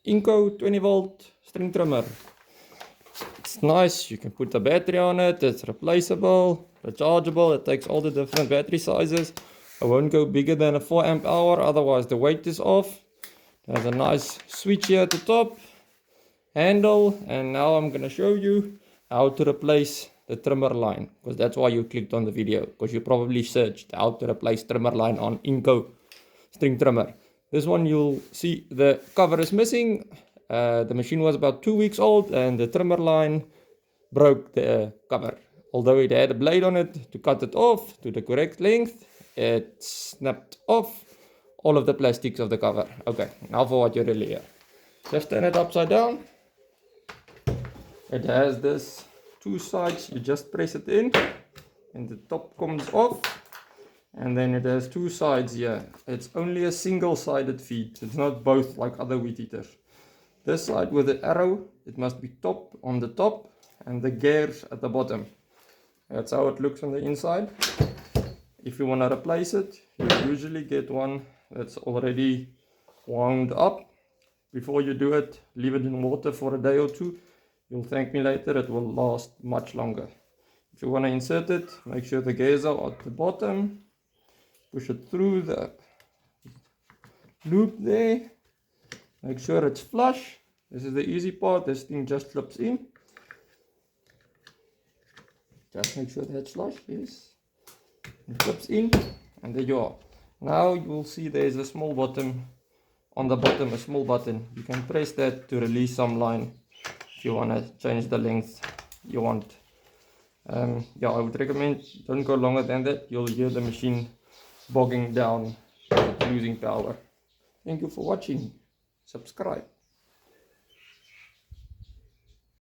Ingco 20 volt string trimmer. It's nice, you can put a battery on it, it's replaceable, rechargeable, it takes all the different battery sizes. I won't go bigger than a 4 amp hour, otherwise the weight is off. There's a nice switch here at the top, handle, and now I'm going to show you how to replace the trimmer line, because that's why you clicked on the video, because you probably searched how to replace trimmer line on Ingco string trimmer. This one you'll see the cover is missing. The machine was about 2 weeks old and the trimmer line broke the cover. Although it had a blade on it to cut it off to the correct length, it snapped off all of the plastics of the cover. Okay, now for what you really hear. Just turn it upside down. It has this two sides, you just press it in and the top comes off. And then it has two sides here. It's only a single-sided feed. It's not both like other weed eaters. This side with the arrow, it must be on the top and the gears at the bottom. That's how it looks on the inside. If you want to replace it, you usually get one that's already wound up. Before you do it, leave it in water for a day or two. You'll thank me later, it will last much longer. If you want to insert it, make sure the gears are at the bottom. Push it through the loop there. Make sure it's flush. This is the easy part. This thing just slips in. Just make sure that's flush. Yes. It slips in. And there you are. Now you will see there's a small button. On the bottom, a small button. You can press that to release some line if you want to change the length you want. Yeah, I would recommend don't go longer than that. You'll hear the machine bogging down, losing power. Thank you for watching. Subscribe.